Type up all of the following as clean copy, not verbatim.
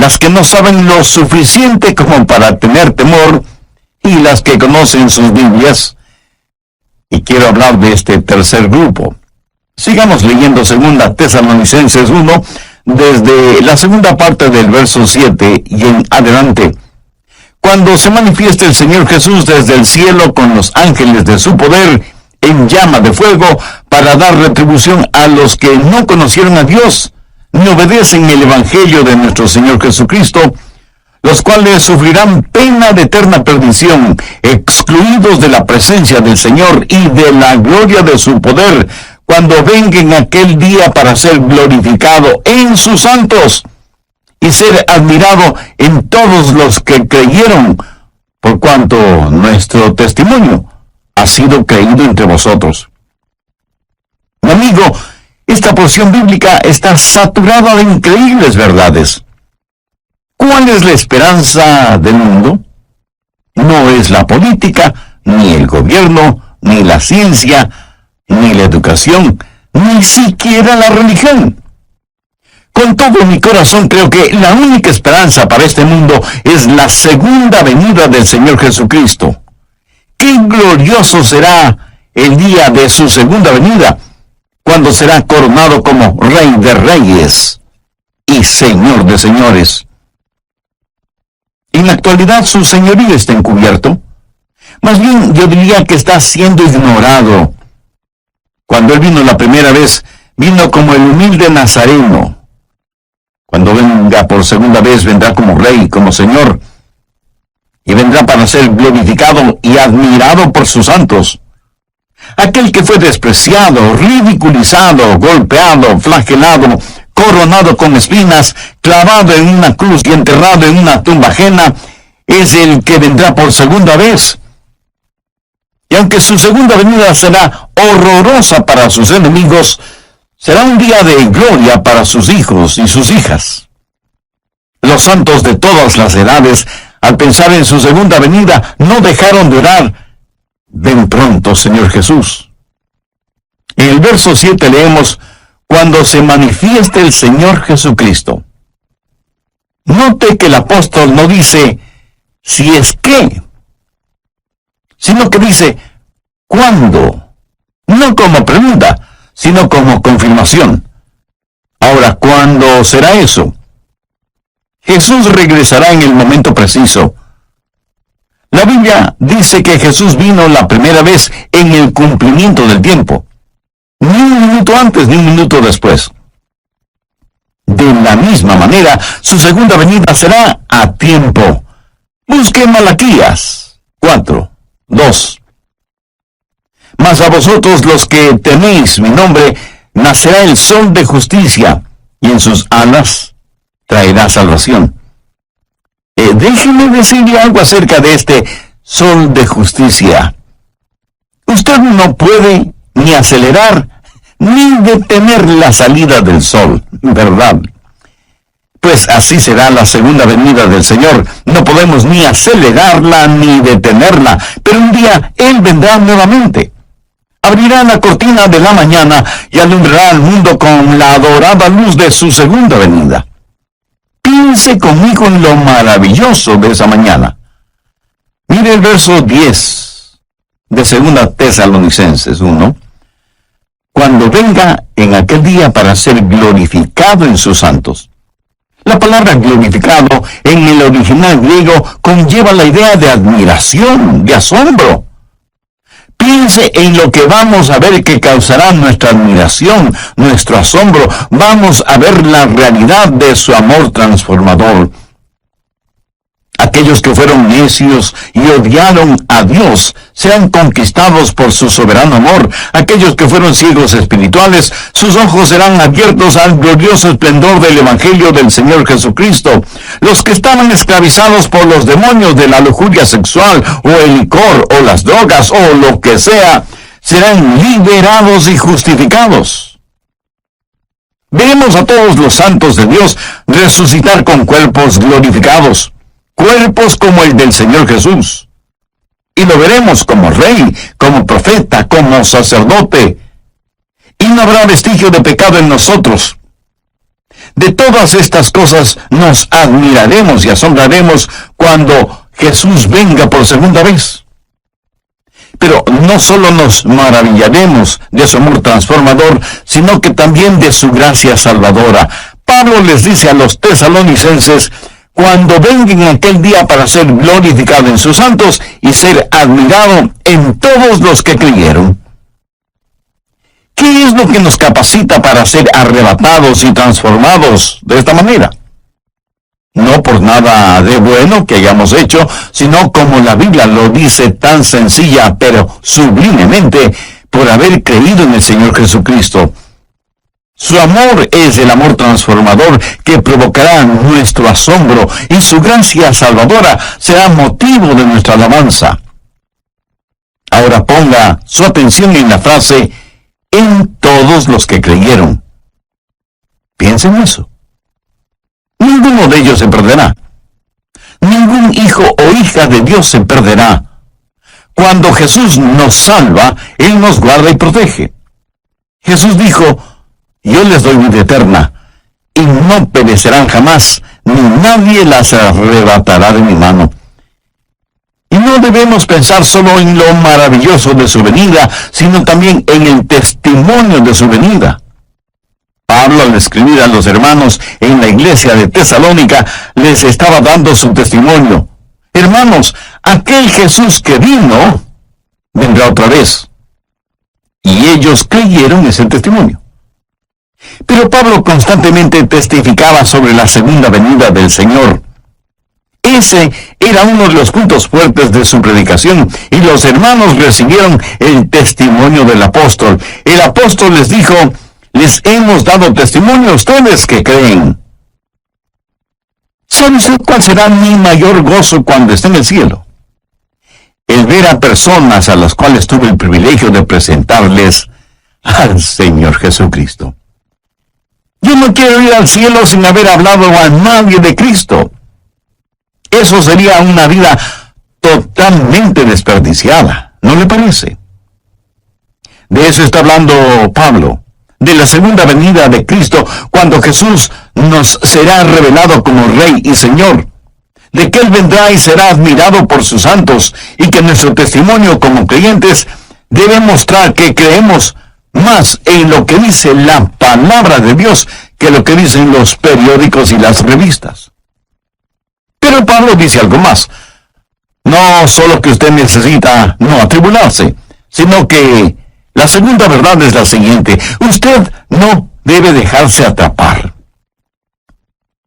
las que no saben lo suficiente como para tener temor y las que conocen sus Biblias. Y quiero hablar de este tercer grupo. Sigamos leyendo 2 Tesalonicenses 1, desde la segunda parte del verso 7 y en adelante. Cuando se manifieste el Señor Jesús desde el cielo con los ángeles de su poder en llama de fuego para dar retribución a los que no conocieron a Dios, ni obedecen el Evangelio de nuestro Señor Jesucristo, los cuales sufrirán pena de eterna perdición, excluidos de la presencia del Señor y de la gloria de su poder, cuando venga en aquel día para ser glorificado en sus santos y ser admirado en todos los que creyeron, por cuanto nuestro testimonio ha sido creído entre vosotros. Mi amigo, esta porción bíblica está saturada de increíbles verdades. ¿Cuál es la esperanza del mundo? No es la política, ni el gobierno, ni la ciencia, ni la educación, ni siquiera la religión. Con todo mi corazón creo que la única esperanza para este mundo es la segunda venida del Señor Jesucristo. ¡Qué glorioso será el día de su segunda venida, cuando será coronado como Rey de Reyes y Señor de Señores! En la actualidad su señorío está encubierto. Más bien yo diría que está siendo ignorado. Cuando Él vino la primera vez, vino como el humilde nazareno. Cuando venga por segunda vez, vendrá como Rey, como Señor, y vendrá para ser glorificado y admirado por sus santos. Aquel que fue despreciado, ridiculizado, golpeado, flagelado, coronado con espinas, clavado en una cruz y enterrado en una tumba ajena, es el que vendrá por segunda vez. Y aunque su segunda venida será horrorosa para sus enemigos, será un día de gloria para sus hijos y sus hijas. Los santos de todas las edades, al pensar en su segunda venida, no dejaron de orar: ven pronto, Señor Jesús. En el verso 7 leemos: cuando se manifieste el Señor Jesucristo. Note que el apóstol no dice si es que, sino que dice ¿cuándo? No como pregunta, sino como confirmación. Ahora, ¿cuándo será eso? Jesús regresará en el momento preciso. La Biblia dice que Jesús vino la primera vez en el cumplimiento del tiempo. Ni un minuto antes ni un minuto después. De la misma manera, su segunda venida será a tiempo. Busque Malaquías 4:2. Mas a vosotros los que teméis mi nombre, nacerá el sol de justicia, y en sus alas traerá salvación. Déjeme decirle algo acerca de este sol de justicia. Usted no puede ni acelerar ni detener la salida del sol, ¿verdad? Pues así será la segunda venida del Señor. No podemos ni acelerarla ni detenerla, pero un día Él vendrá nuevamente. Abrirá la cortina de la mañana y alumbrará al mundo con la adorada luz de su segunda venida. Piense conmigo en lo maravilloso de esa mañana. Mire el verso 10 de 2 Tesalonicenses 1. Cuando venga en aquel día para ser glorificado en sus santos. La palabra glorificado en el original griego conlleva la idea de admiración, de asombro. Piense en lo que vamos a ver que causará nuestra admiración, nuestro asombro. Vamos a ver la realidad de su amor transformador. Aquellos que fueron necios y odiaron a Dios serán conquistados por su soberano amor. Aquellos que fueron ciegos espirituales, sus ojos serán abiertos al glorioso esplendor del Evangelio del Señor Jesucristo. Los que estaban esclavizados por los demonios de la lujuria sexual, o el licor, o las drogas, o lo que sea, serán liberados y justificados. Veremos a todos los santos de Dios resucitar con cuerpos glorificados. Cuerpos como el del Señor Jesús. Y lo veremos como rey, como profeta, como sacerdote. Y no habrá vestigio de pecado en nosotros. De todas estas cosas nos admiraremos y asombraremos cuando Jesús venga por segunda vez. Pero no solo nos maravillaremos de su amor transformador, sino que también de su gracia salvadora. Pablo les dice a los tesalonicenses: cuando vengan aquel día para ser glorificado en sus santos y ser admirado en todos los que creyeron. ¿Qué es lo que nos capacita para ser arrebatados y transformados de esta manera? No por nada de bueno que hayamos hecho, sino como la Biblia lo dice tan sencilla pero sublimemente, por haber creído en el Señor Jesucristo. Su amor es el amor transformador que provocará nuestro asombro, y su gracia salvadora será motivo de nuestra alabanza. Ahora ponga su atención en la frase «en todos los que creyeron». Piensen en eso. Ninguno de ellos se perderá. Ningún hijo o hija de Dios se perderá. Cuando Jesús nos salva, Él nos guarda y protege. Jesús dijo: yo les doy vida eterna, y no perecerán jamás, ni nadie las arrebatará de mi mano. Y no debemos pensar solo en lo maravilloso de su venida, sino también en el testimonio de su venida. Pablo, al escribir a los hermanos en la iglesia de Tesalónica, les estaba dando su testimonio. Hermanos, aquel Jesús que vino, vendrá otra vez. Y ellos creyeron ese testimonio. Pero Pablo constantemente testificaba sobre la segunda venida del Señor. Ese era uno de los puntos fuertes de su predicación, y los hermanos recibieron el testimonio del apóstol. El apóstol les dijo: les hemos dado testimonio a ustedes que creen. ¿Sabe usted cuál será mi mayor gozo cuando esté en el cielo? El ver a personas a las cuales tuve el privilegio de presentarles al Señor Jesucristo. Yo no quiero ir al cielo sin haber hablado a nadie de Cristo. Eso sería una vida totalmente desperdiciada, ¿no le parece? De eso está hablando Pablo, de la segunda venida de Cristo, cuando Jesús nos será revelado como Rey y Señor, de que Él vendrá y será admirado por sus santos, y que nuestro testimonio como creyentes debe mostrar que creemos más en lo que dice la palabra de Dios que lo que dicen los periódicos y las revistas. Pero Pablo dice algo más. No solo que usted necesita no atribularse, sino que la segunda verdad es la siguiente: usted no debe dejarse atrapar.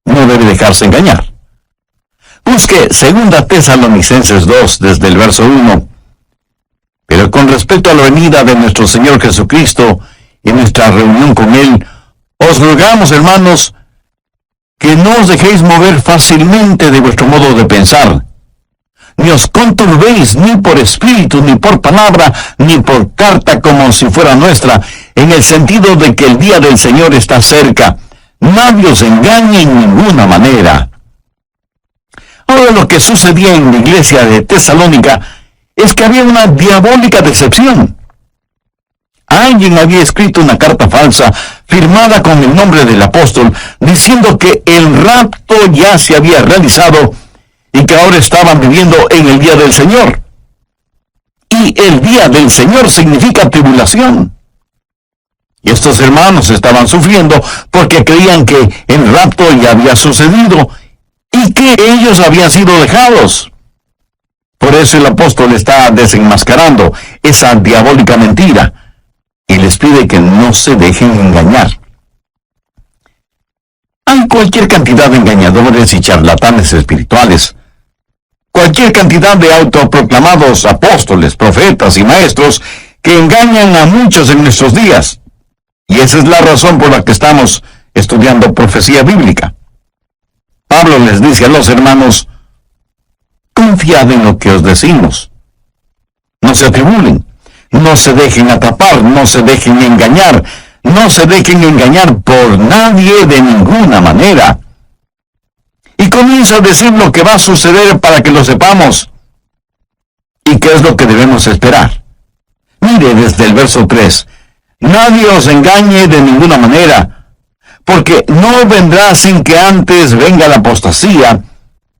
No debe dejarse engañar. Busque 2 Tesalonicenses 2 desde el verso 1. Pero con respecto a la venida de nuestro Señor Jesucristo y nuestra reunión con Él, os rogamos, hermanos, que no os dejéis mover fácilmente de vuestro modo de pensar, ni os conturbéis ni por espíritu, ni por palabra, ni por carta como si fuera nuestra, en el sentido de que el día del Señor está cerca. Nadie os engañe en ninguna manera. Ahora, lo que sucedía en la iglesia de Tesalónica es que había una diabólica decepción. Alguien había escrito una carta falsa, firmada con el nombre del apóstol, diciendo que el rapto ya se había realizado y que ahora estaban viviendo en el día del Señor. Y el día del Señor significa tribulación. Y estos hermanos estaban sufriendo porque creían que el rapto ya había sucedido y que ellos habían sido dejados. Por eso el apóstol está desenmascarando esa diabólica mentira y les pide que no se dejen engañar. Hay cualquier cantidad de engañadores y charlatanes espirituales, cualquier cantidad de autoproclamados apóstoles, profetas y maestros que engañan a muchos en nuestros días. Y esa es la razón por la que estamos estudiando profecía bíblica. Pablo les dice a los hermanos: confiad en lo que os decimos. No se atribulen, no se dejen atrapar, no se dejen engañar, no se dejen engañar por nadie de ninguna manera. Y comienza a decir lo que va a suceder para que lo sepamos. ¿Y qué es lo que debemos esperar? Mire desde el verso 3. Nadie os engañe de ninguna manera, porque no vendrá sin que antes venga la apostasía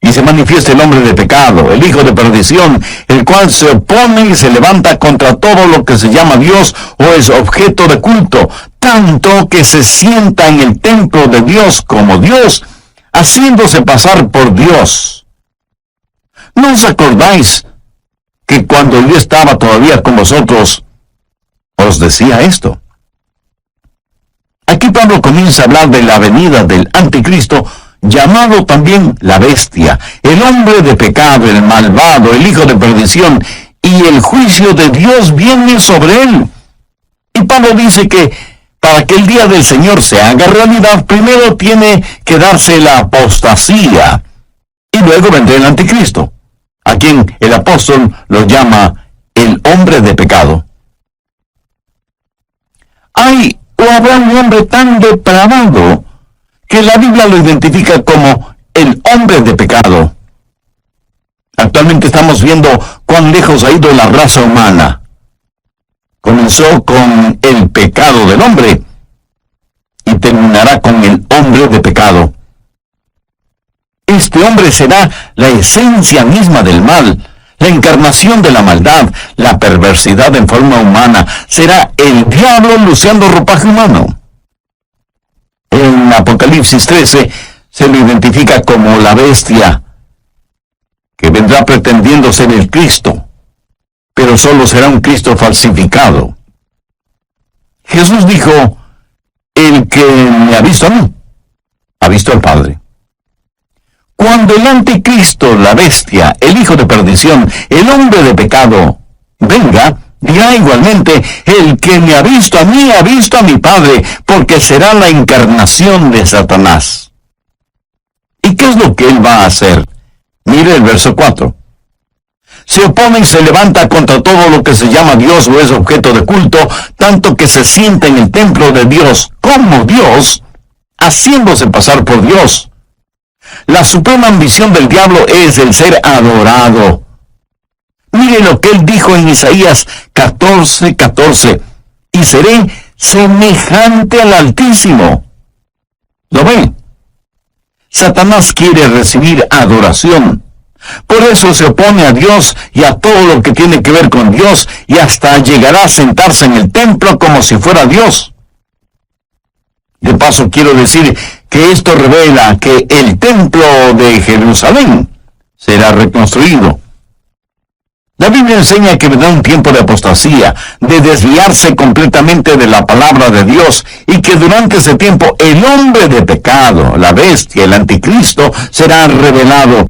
y se manifieste el hombre de pecado, el hijo de perdición, el cual se opone y se levanta contra todo lo que se llama Dios o es objeto de culto, tanto que se sienta en el templo de Dios como Dios, haciéndose pasar por Dios. ¿No os acordáis que cuando yo estaba todavía con vosotros, os decía esto? Aquí Pablo comienza a hablar de la venida del anticristo, llamado también la bestia, el hombre de pecado, el malvado, el hijo de perdición, y el juicio de Dios viene sobre él. Y Pablo dice que para que el día del Señor se haga realidad, primero tiene que darse la apostasía, y luego vendrá el anticristo, a quien el apóstol lo llama el hombre de pecado. Hay o habrá un hombre tan depravado que la Biblia lo identifica como el hombre de pecado. Actualmente estamos viendo cuán lejos ha ido la raza humana. Comenzó con el pecado del hombre y terminará con el hombre de pecado. Este hombre será la esencia misma del mal, la encarnación de la maldad, la perversidad en forma humana. Será el diablo luciendo ropaje humano. En Apocalipsis 13 se lo identifica como la bestia, que vendrá pretendiendo ser el Cristo, pero solo será un Cristo falsificado. Jesús dijo: el que me ha visto a mí, ha visto al Padre. Cuando el anticristo, la bestia, el hijo de perdición, el hombre de pecado, venga, dirá igualmente: el que me ha visto a mí, ha visto a mi Padre, porque será la encarnación de Satanás. ¿Y qué es lo que él va a hacer? Mire el verso 4. Se opone y se levanta contra todo lo que se llama Dios o es objeto de culto, tanto que se sienta en el templo de Dios como Dios, haciéndose pasar por Dios. La suprema ambición del diablo es el ser adorado. Mire lo que él dijo en Isaías 14:14. Y seré semejante al Altísimo. ¿Lo ve? Satanás quiere recibir adoración. Por eso se opone a Dios y a todo lo que tiene que ver con Dios, y hasta llegará a sentarse en el templo como si fuera Dios. De paso, quiero decir que esto revela que el templo de Jerusalén será reconstruido. La Biblia enseña que vendrá un tiempo de apostasía, de desviarse completamente de la palabra de Dios, y que durante ese tiempo el hombre de pecado, la bestia, el anticristo, será revelado.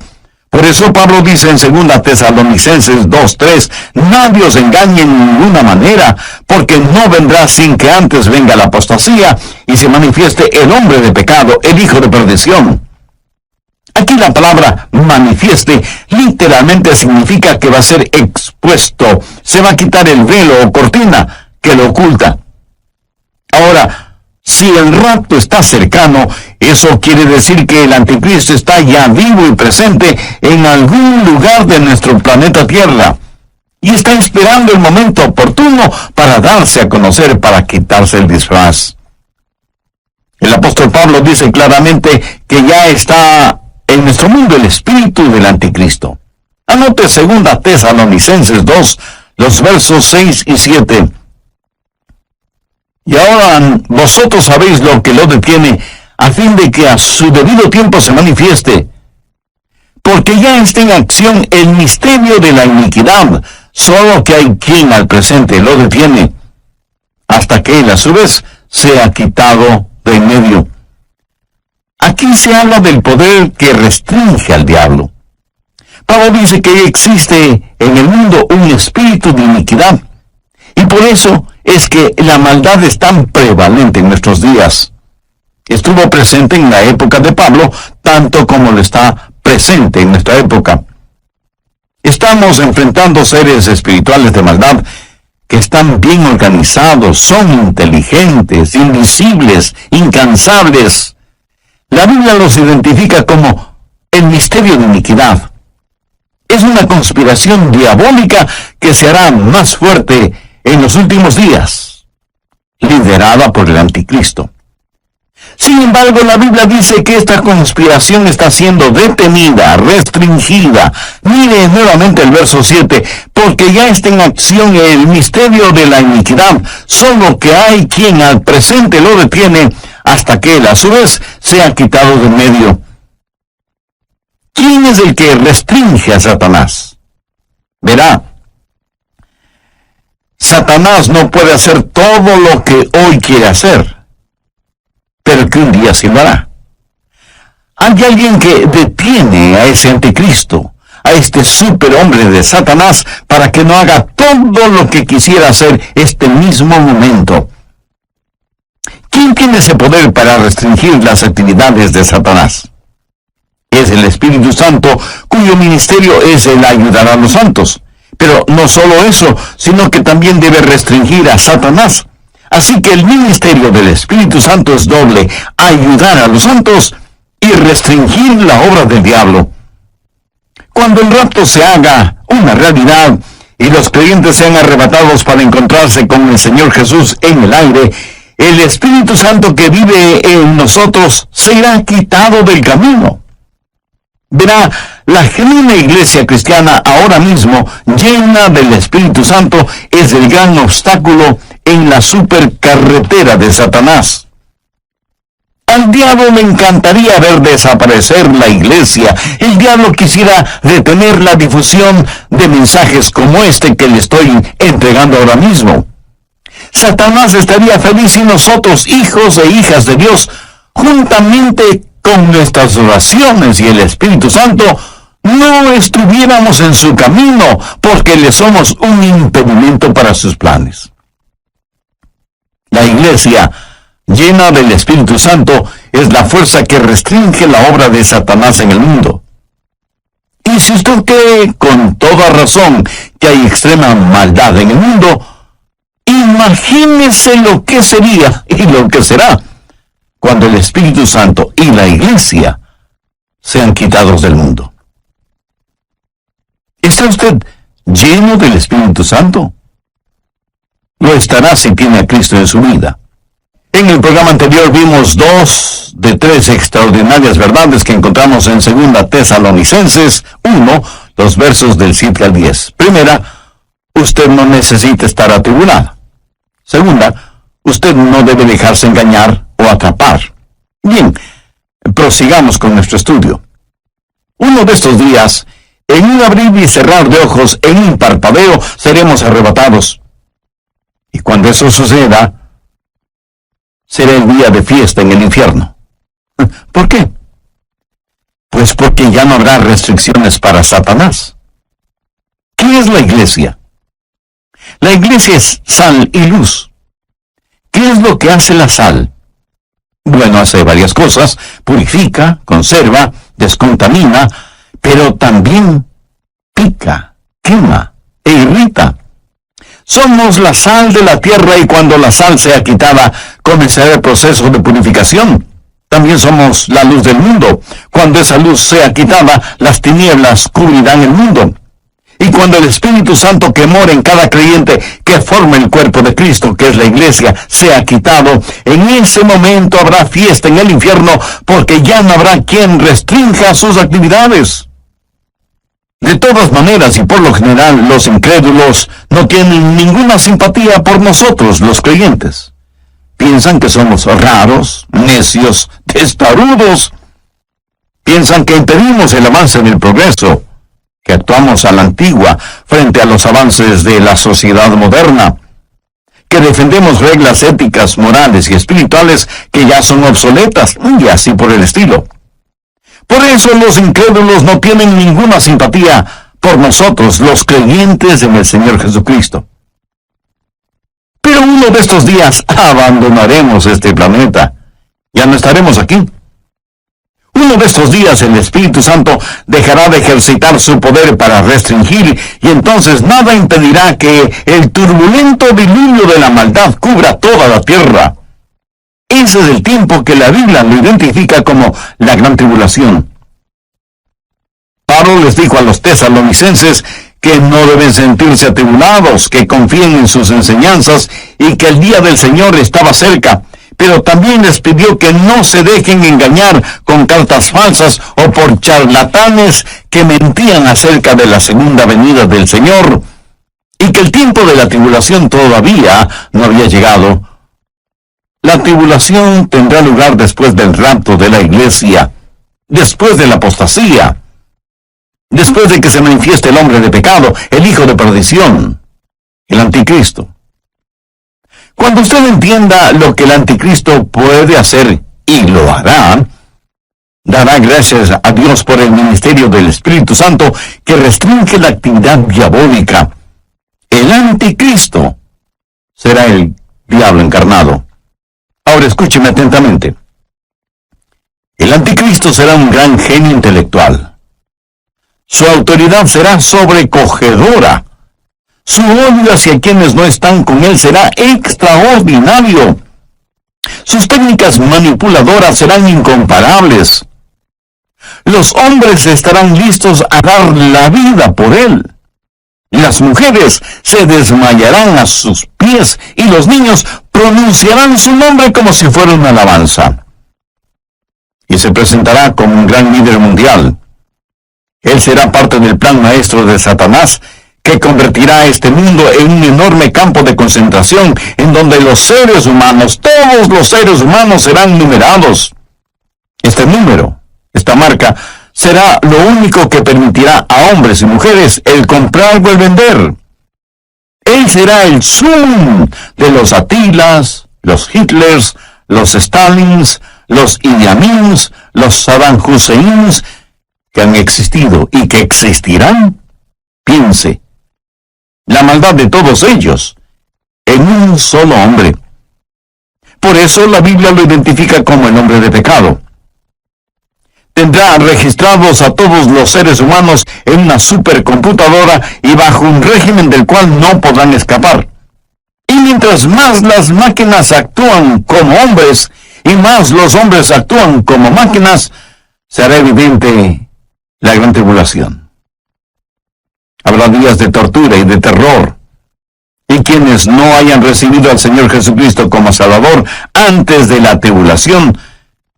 Por eso Pablo dice en 2 Tesalonicenses 2:3, nadie os engañe en ninguna manera, porque no vendrá sin que antes venga la apostasía y se manifieste el hombre de pecado, el hijo de perdición. Aquí la palabra manifieste literalmente significa que va a ser expuesto, se va a quitar el velo o cortina que lo oculta. Ahora, si el rapto está cercano, eso quiere decir que el anticristo está ya vivo y presente en algún lugar de nuestro planeta Tierra, y está esperando el momento oportuno para darse a conocer, para quitarse el disfraz. El apóstol Pablo dice claramente que ya está en nuestro mundo el espíritu del anticristo. Anote 2 Tesalonicenses 2, los versos 6 y 7. Y ahora vosotros sabéis lo que lo detiene, a fin de que a su debido tiempo se manifieste. Porque ya está en acción el misterio de la iniquidad, solo que hay quien al presente lo detiene, hasta que él a su vez sea quitado de en medio. Aquí se habla del poder que restringe al diablo. Pablo dice que existe en el mundo un espíritu de iniquidad, y por eso es que la maldad es tan prevalente en nuestros días. Estuvo presente en la época de Pablo, tanto como lo está presente en nuestra época. Estamos enfrentando seres espirituales de maldad que están bien organizados, son inteligentes, invisibles, incansables. La Biblia los identifica como el misterio de iniquidad. Es una conspiración diabólica que se hará más fuerte en los últimos días, liderada por el anticristo. Sin embargo, la Biblia dice que esta conspiración está siendo detenida, restringida. Mire nuevamente el verso 7, porque ya está en acción el misterio de la iniquidad, solo que hay quien al presente lo detiene hasta que él a su vez sea quitado de medio. ¿Quién es el que restringe a Satanás? Verá, Satanás no puede hacer todo lo que hoy quiere hacer, pero que un día sí lo hará. Hay alguien que detiene a ese anticristo, a este superhombre de Satanás, para que no haga todo lo que quisiera hacer este mismo momento. ¿Quién tiene ese poder para restringir las actividades de Satanás? Es el Espíritu Santo, cuyo ministerio es el ayudar a los santos. Pero no solo eso, sino que también debe restringir a Satanás. Así que el ministerio del Espíritu Santo es doble: ayudar a los santos y restringir la obra del diablo. Cuando el rapto se haga una realidad y los creyentes sean arrebatados para encontrarse con el Señor Jesús en el aire, el Espíritu Santo que vive en nosotros será quitado del camino. Verá, la genuina iglesia cristiana ahora mismo, llena del Espíritu Santo, es el gran obstáculo en la supercarretera de Satanás. Al diablo le encantaría ver desaparecer la iglesia. El diablo quisiera detener la difusión de mensajes como este que le estoy entregando ahora mismo. Satanás estaría feliz si nosotros, hijos e hijas de Dios, juntamente con nuestras oraciones y el Espíritu Santo, no estuviéramos en su camino, porque le somos un impedimento para sus planes. La iglesia, llena del Espíritu Santo, es la fuerza que restringe la obra de Satanás en el mundo. Y si usted cree con toda razón que hay extrema maldad en el mundo, imagínese lo que sería y lo que será cuando el Espíritu Santo y la iglesia sean quitados del mundo. ¿Está usted lleno del Espíritu Santo? Lo estará si tiene a Cristo en su vida. En el programa anterior vimos 2 de 3 extraordinarias verdades que encontramos en 2 Tesalonicenses 1, los versos del 7 al 10. Primera, usted no necesita estar atribulado. Segunda, usted no debe dejarse engañar o atrapar. Bien, prosigamos con nuestro estudio. Uno de estos días, en un abrir y cerrar de ojos, en un parpadeo, seremos arrebatados. Y cuando eso suceda, será el día de fiesta en el infierno. ¿Por qué? Pues porque ya no habrá restricciones para Satanás. ¿Qué es la iglesia? La iglesia es sal y luz. ¿Qué es lo que hace la sal? Bueno, hace varias cosas: purifica, conserva, descontamina, pero también pica, quema e irrita. Somos la sal de la tierra, y cuando la sal sea quitada, comenzará el proceso de purificación. También somos la luz del mundo. Cuando esa luz sea quitada, las tinieblas cubrirán el mundo. Y cuando el Espíritu Santo que mora en cada creyente, que forma el cuerpo de Cristo, que es la iglesia, sea quitado, en ese momento habrá fiesta en el infierno, porque ya no habrá quien restrinja sus actividades. De todas maneras, y por lo general, los incrédulos no tienen ninguna simpatía por nosotros, los creyentes. Piensan que somos raros, necios, testarudos. Piensan que impedimos el avance del progreso, que actuamos a la antigua frente a los avances de la sociedad moderna, que defendemos reglas éticas, morales y espirituales que ya son obsoletas, y así por el estilo. Por eso los incrédulos no tienen ninguna simpatía por nosotros, los creyentes en el Señor Jesucristo. Pero uno de estos días abandonaremos este planeta. Ya no estaremos aquí. Uno de estos días el Espíritu Santo dejará de ejercitar su poder para restringir, y entonces nada impedirá que el turbulento diluvio de la maldad cubra toda la tierra. Ese es el tiempo que la Biblia lo identifica como la gran tribulación. Pablo les dijo a los tesalonicenses que no deben sentirse atribulados, que confíen en sus enseñanzas y que el día del Señor estaba cerca. pero también les pidió que no se dejen engañar con cartas falsas o por charlatanes que mentían acerca de la segunda venida del Señor, y que el tiempo de la tribulación todavía no había llegado. La tribulación tendrá lugar después del rapto de la iglesia, después de la apostasía, después de que se manifieste el hombre de pecado, el hijo de perdición, el anticristo. Cuando usted entienda lo que el anticristo puede hacer, y lo hará, dará gracias a Dios por el ministerio del Espíritu Santo que restringe la actividad diabólica. El anticristo será el diablo encarnado. Ahora escúcheme atentamente. El anticristo será un gran genio intelectual. Su autoridad será sobrecogedora. Su odio hacia quienes no están con él será extraordinario. Sus técnicas manipuladoras serán incomparables. Los hombres estarán listos a dar la vida por él. Las mujeres se desmayarán a sus pies y los niños pronunciarán su nombre como si fuera una alabanza. Y se presentará como un gran líder mundial. Él será parte del plan maestro de Satanás, que convertirá a este mundo en un enorme campo de concentración en donde los seres humanos, todos los seres humanos serán numerados. Este número, esta marca, será lo único que permitirá a hombres y mujeres el comprar o el vender. Él será el Zoom de los Atilas, los Hitlers, los Stalins, los Idi Amins, los Saddam Husseins, que han existido y que existirán. Piense, la maldad de todos ellos en un solo hombre. Por eso la Biblia lo identifica como el hombre de pecado. Tendrá registrados a todos los seres humanos en una supercomputadora y bajo un régimen del cual no podrán escapar. Y mientras más las máquinas actúan como hombres y más los hombres actúan como máquinas, será evidente la gran tribulación. Habrá días de tortura y de terror. Y quienes no hayan recibido al Señor Jesucristo como Salvador antes de la tribulación,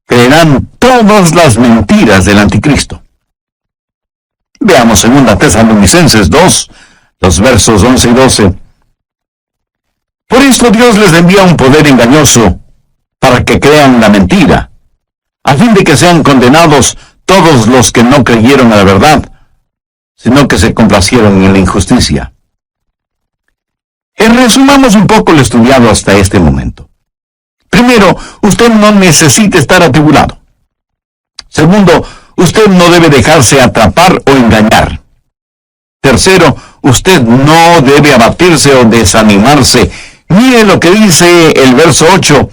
creerán todas las mentiras del anticristo. Veamos 2 Tesalonicenses 2, los versos 11 y 12. Por esto Dios les envía un poder engañoso para que crean la mentira, a fin de que sean condenados todos los que no creyeron a la verdad, sino que se complacieron en la injusticia. Resumamos un poco lo estudiado hasta este momento. Primero, usted no necesita estar atribulado. Segundo, usted no debe dejarse atrapar o engañar. Tercero, usted no debe abatirse o desanimarse. Mire lo que dice el verso 8.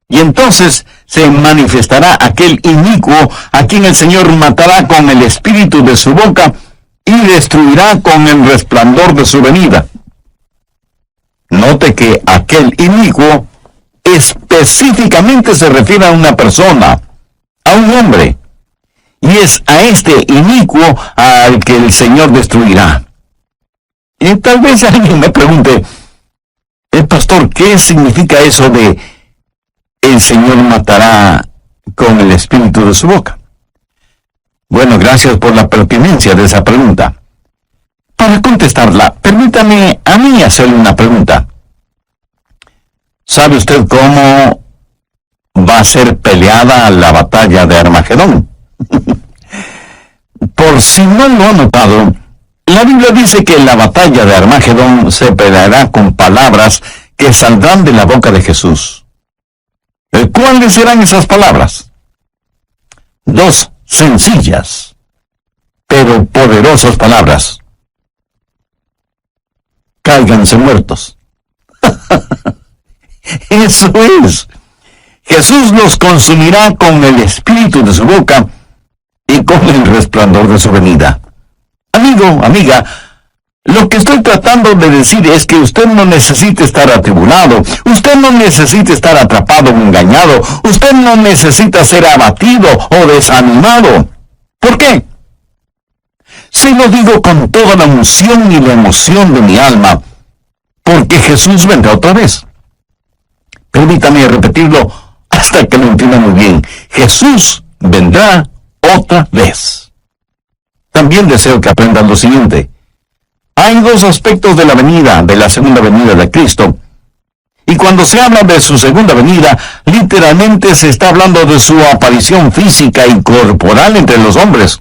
Y entonces se manifestará aquel inicuo a quien el Señor matará con el espíritu de su boca y destruirá con el resplandor de su venida. Note que aquel inicuo específicamente se refiere a una persona, a un hombre, y es a este inicuo al que el Señor destruirá. Y tal vez alguien me pregunte, pastor, ¿qué significa eso de el Señor matará con el espíritu de su boca? Bueno, gracias por la pertinencia de esa pregunta. Para contestarla, permítame a mí hacerle una pregunta. ¿Sabe usted cómo va a ser peleada la batalla de Armagedón? Por si no lo ha notado, la Biblia dice que la batalla de Armagedón se peleará con palabras que saldrán de la boca de Jesús. ¿Cuáles serán esas palabras? Dos sencillas, pero poderosas palabras. Cáiganse muertos. Eso es. Jesús los consumirá con el espíritu de su boca y con el resplandor de su venida. Amigo, amiga, lo que estoy tratando de decir es que usted no necesita estar atribulado, usted no necesita estar atrapado o engañado, usted no necesita ser abatido o desanimado. ¿Por qué? Se lo digo con toda la unción y la emoción de mi alma, porque Jesús vendrá otra vez. Permítame repetirlo hasta que lo entienda muy bien. Jesús vendrá otra vez. También deseo que aprendan lo siguiente. Hay dos aspectos de la segunda venida de Cristo. Y cuando se habla de su segunda venida, literalmente se está hablando de su aparición física y corporal entre los hombres.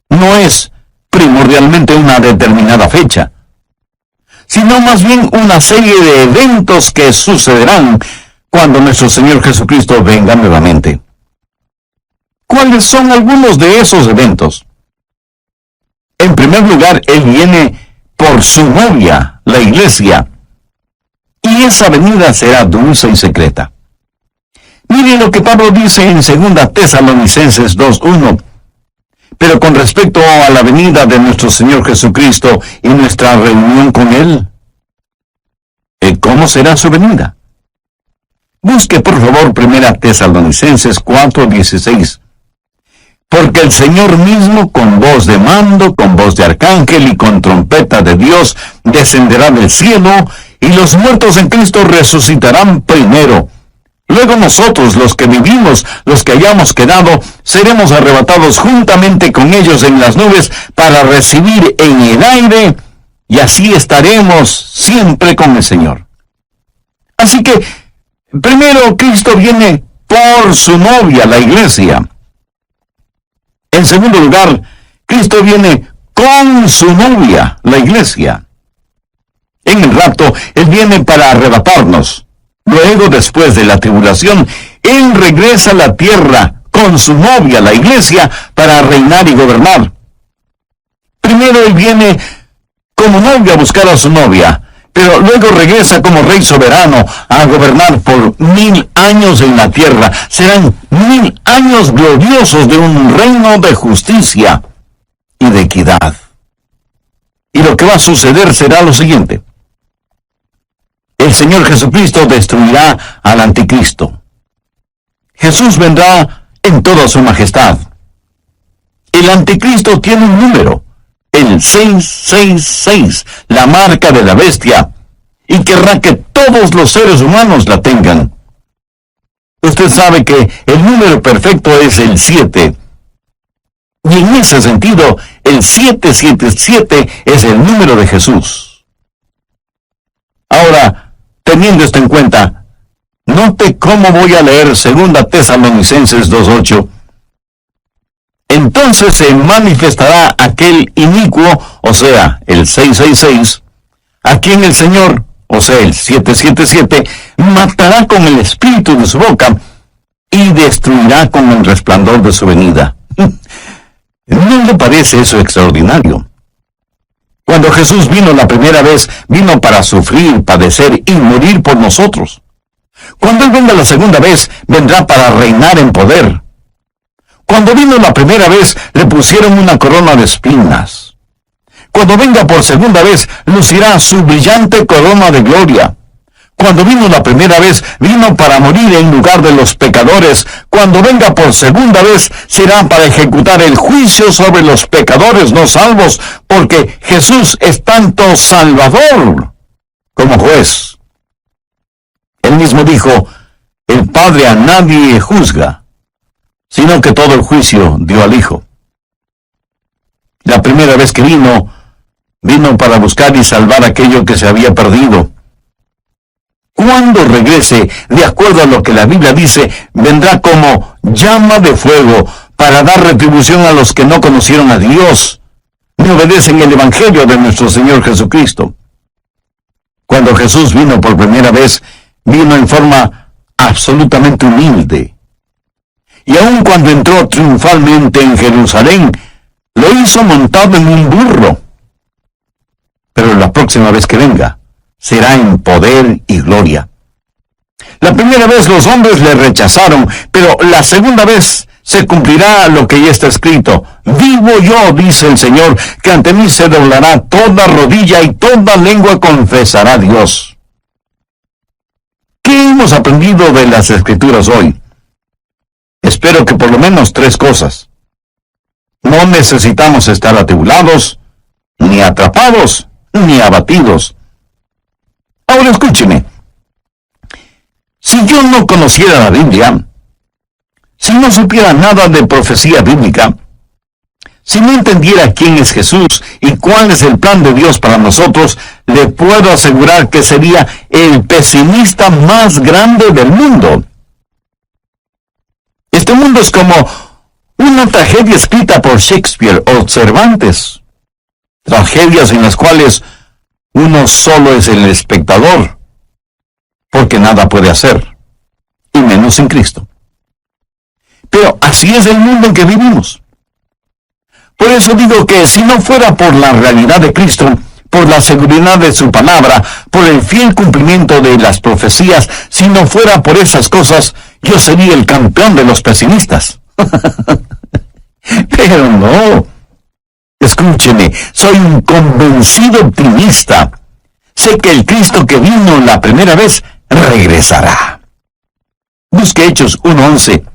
No es primordialmente una determinada fecha, sino más bien una serie de eventos que sucederán cuando nuestro Señor Jesucristo venga nuevamente. ¿Cuáles son algunos de esos eventos? En primer lugar, Él viene por su novia, la iglesia, y esa venida será dulce y secreta. Miren lo que Pablo dice en 2 Tesalonicenses 2:1. Pero con respecto a la venida de nuestro Señor Jesucristo y nuestra reunión con Él, ¿cómo será su venida? Busque por favor 1 Tesalonicenses 4:16. Porque el Señor mismo, con voz de mando, con voz de arcángel y con trompeta de Dios, descenderá del cielo, y los muertos en Cristo resucitarán primero. Luego nosotros, los que vivimos, los que hayamos quedado, seremos arrebatados juntamente con ellos en las nubes para recibir en el aire, y así estaremos siempre con el Señor. Así que, primero Cristo viene por su novia, la iglesia. En segundo lugar, Cristo viene con su novia, la iglesia. En el rapto, Él viene para arrebatarnos. Luego, después de la tribulación, Él regresa a la tierra con su novia, la iglesia, para reinar y gobernar. Primero Él viene como novia a buscar a su novia, pero luego regresa como rey soberano a gobernar por 1000 años en la tierra. Serán 1000 años gloriosos de un reino de justicia y de equidad. Y lo que va a suceder será lo siguiente. El Señor Jesucristo destruirá al anticristo. Jesús vendrá en toda su majestad. El anticristo tiene un número, el 666, la marca de la bestia, y querrá que todos los seres humanos la tengan. Usted sabe que el número perfecto es el 7. Y en ese sentido, el 777 es el número de Jesús. Ahora, teniendo esto en cuenta, note cómo voy a leer 2 Tesalonicenses 2:8. Entonces se manifestará aquel inicuo, o sea, el 666, a quien el Señor, o sea, el 777, matará con el espíritu de su boca y destruirá con el resplandor de su venida. ¿No le parece eso extraordinario? Cuando Jesús vino la primera vez, vino para sufrir, padecer y morir por nosotros. Cuando Él venga la segunda vez, vendrá para reinar en poder. Cuando vino la primera vez, le pusieron una corona de espinas. Cuando venga por segunda vez, lucirá su brillante corona de gloria. Cuando vino la primera vez, vino para morir en lugar de los pecadores. Cuando venga por segunda vez, será para ejecutar el juicio sobre los pecadores no salvos, porque Jesús es tanto Salvador como juez. Él mismo dijo, el Padre a nadie juzga, sino que todo el juicio dio al Hijo. La primera vez que vino para buscar y salvar aquello que se había perdido. Cuando regrese, de acuerdo a lo que la Biblia dice, vendrá como llama de fuego para dar retribución a los que no conocieron a Dios, ni obedecen el Evangelio de nuestro Señor Jesucristo. Cuando Jesús vino por primera vez, vino en forma absolutamente humilde. Y aun cuando entró triunfalmente en Jerusalén, lo hizo montado en un burro. Pero la próxima vez que venga, será en poder y gloria. La primera vez los hombres le rechazaron, pero la segunda vez se cumplirá lo que ya está escrito. Vivo yo, dice el Señor, que ante mí se doblará toda rodilla y toda lengua confesará a Dios. ¿Qué hemos aprendido de las Escrituras hoy? Espero que por lo menos 3 cosas. No necesitamos estar atribulados, ni atrapados, ni abatidos. Ahora escúcheme. Si yo no conociera la Biblia, si no supiera nada de profecía bíblica, si no entendiera quién es Jesús y cuál es el plan de Dios para nosotros, le puedo asegurar que sería el pesimista más grande del mundo. Este mundo es como una tragedia escrita por Shakespeare o Cervantes. Tragedias en las cuales uno solo es el espectador, porque nada puede hacer, y menos sin Cristo. Pero así es el mundo en que vivimos. Por eso digo que si no fuera por la realidad de Cristo, por la seguridad de su palabra, por el fiel cumplimiento de las profecías, si no fuera por esas cosas, yo sería el campeón de los pesimistas. Pero no. Escúcheme, soy un convencido optimista. Sé que el Cristo que vino la primera vez regresará. Busque Hechos 1:11.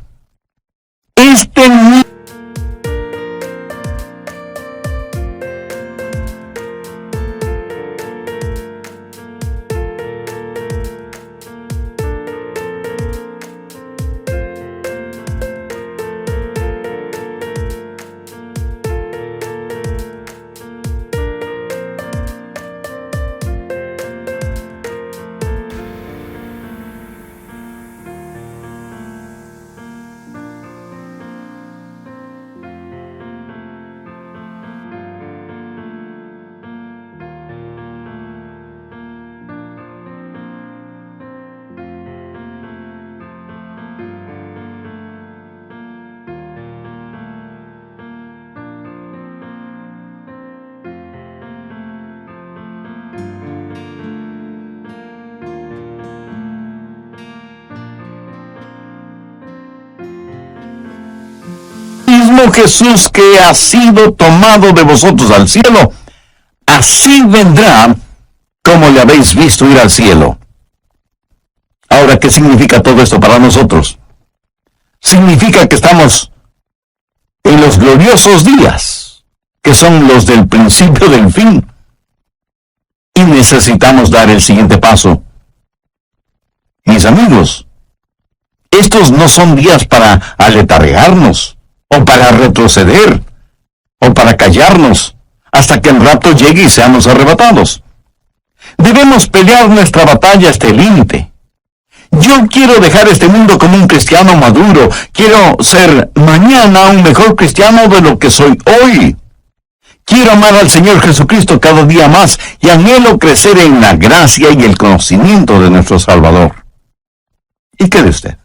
Mismo Jesús que ha sido tomado de vosotros al cielo, así vendrá como le habéis visto ir al cielo. Ahora, ¿qué significa todo esto para nosotros? Significa que estamos en los gloriosos días, que son los del principio del fin, y necesitamos dar el siguiente paso. Mis amigos, estos no son días para aletargarnos, o para retroceder, o para callarnos, hasta que el rapto llegue y seamos arrebatados. Debemos pelear nuestra batalla hasta el límite. Yo quiero dejar este mundo como un cristiano maduro. Quiero ser mañana un mejor cristiano de lo que soy hoy. Quiero amar al Señor Jesucristo cada día más y anhelo crecer en la gracia y el conocimiento de nuestro Salvador. ¿Y qué de usted?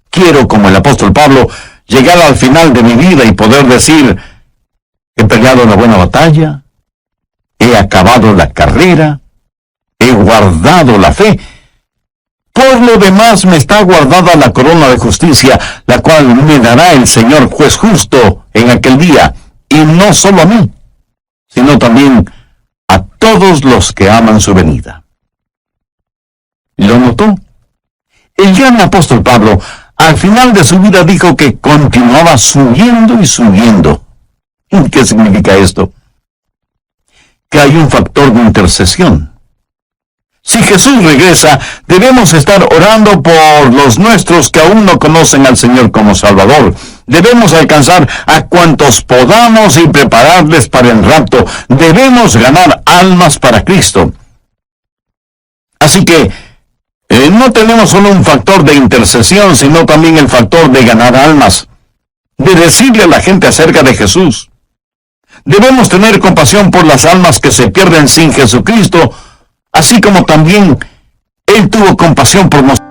Quiero, como el apóstol Pablo, llegar al final de mi vida y poder decir: he peleado una buena batalla, he acabado la carrera, he guardado la fe. Por lo demás me está guardada la corona de justicia, la cual me dará el Señor juez justo en aquel día, y no solo a mí, sino también a todos los que aman su venida. ¿Lo notó? El gran apóstol Pablo, al final de su vida, dijo que continuaba subiendo y subiendo. ¿Qué significa esto? Que hay un factor de intercesión. Si Jesús regresa, debemos estar orando por los nuestros que aún no conocen al Señor como Salvador. Debemos alcanzar a cuantos podamos y prepararles para el rapto. Debemos ganar almas para Cristo. Así que no tenemos solo un factor de intercesión, sino también el factor de ganar almas, de decirle a la gente acerca de Jesús. Debemos tener compasión por las almas que se pierden sin Jesucristo, así como también Él tuvo compasión por nosotros.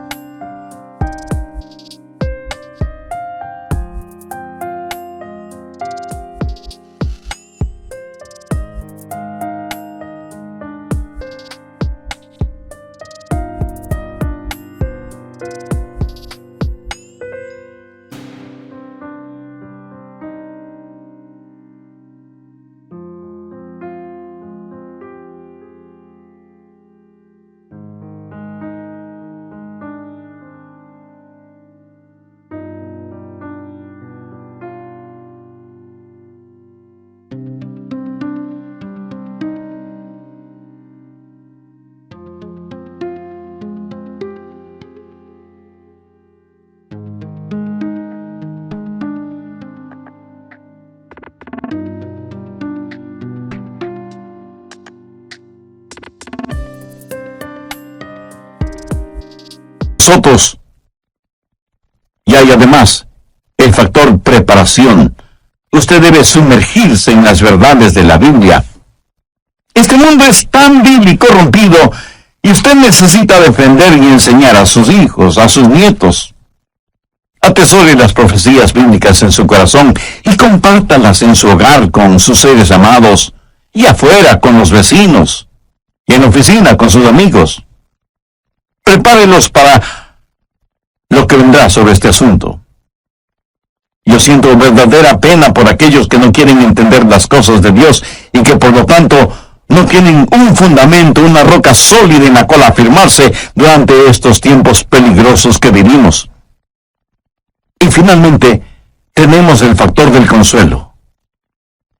nosotros. Y hay además el factor preparación. Usted debe sumergirse en las verdades de la Biblia. Este mundo es tan vil y corrompido, y usted necesita defender y enseñar a sus hijos, a sus nietos. Atesore las profecías bíblicas en su corazón y compártalas en su hogar con sus seres amados, y afuera con los vecinos, y en la oficina con sus amigos. Prepárelos para lo que vendrá sobre este asunto. Yo siento verdadera pena por aquellos que no quieren entender las cosas de Dios y que por lo tanto no tienen un fundamento, una roca sólida en la cual afirmarse durante estos tiempos peligrosos que vivimos. Y finalmente, tenemos el factor del consuelo.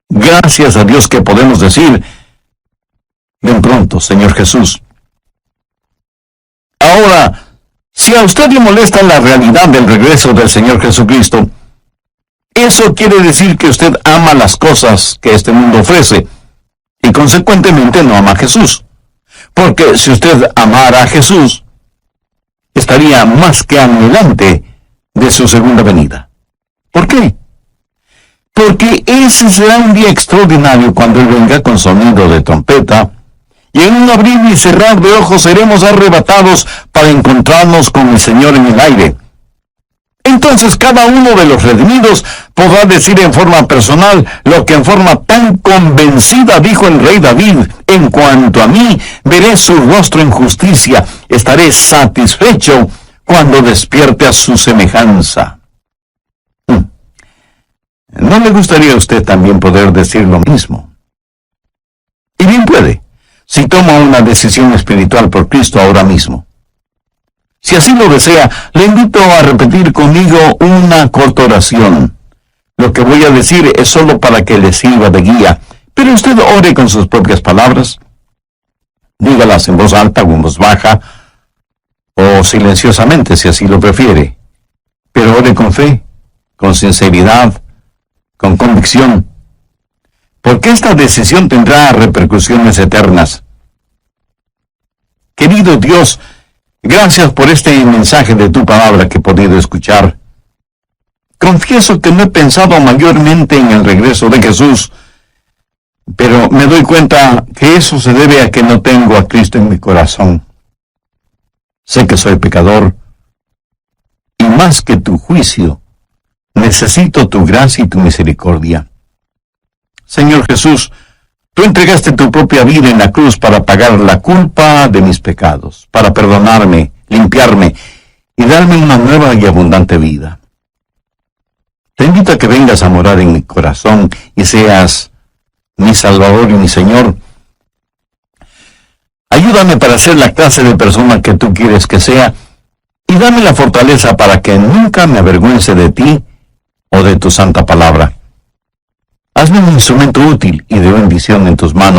Gracias a Dios que podemos decir, ven pronto, Señor Jesús. Ahora, si a usted le molesta la realidad del regreso del Señor Jesucristo, eso quiere decir que usted ama las cosas que este mundo ofrece y consecuentemente no ama a Jesús. Porque si usted amara a Jesús, estaría más que anhelante de su segunda venida. ¿Por qué? Porque ese será un día extraordinario cuando Él venga con sonido de trompeta, y en un abrir y cerrar de ojos seremos arrebatados para encontrarnos con el Señor en el aire. Entonces cada uno de los redimidos podrá decir en forma personal lo que en forma tan convencida dijo el rey David: en cuanto a mí, veré su rostro en justicia, estaré satisfecho cuando despierte a su semejanza. ¿No le gustaría a usted también poder decir lo mismo? Y bien puede, si toma una decisión espiritual por Cristo ahora mismo. Si así lo desea, le invito a repetir conmigo una corta oración. Lo que voy a decir es solo para que le sirva de guía, pero usted ore con sus propias palabras. Dígalas en voz alta o en voz baja, o silenciosamente si así lo prefiere. Pero ore con fe, con sinceridad, con convicción, porque esta decisión tendrá repercusiones eternas. Querido Dios, gracias por este mensaje de tu palabra que he podido escuchar. Confieso que no he pensado mayormente en el regreso de Jesús, pero me doy cuenta que eso se debe a que no tengo a Cristo en mi corazón. Sé que soy pecador, y más que tu juicio, necesito tu gracia y tu misericordia. Señor Jesús, tú entregaste tu propia vida en la cruz para pagar la culpa de mis pecados, para perdonarme, limpiarme y darme una nueva y abundante vida. Te invito a que vengas a morar en mi corazón y seas mi Salvador y mi Señor. Ayúdame para ser la clase de persona que tú quieres que sea y dame la fortaleza para que nunca me avergüence de ti o de tu santa palabra. Hazme un instrumento útil y de bendición en tus manos.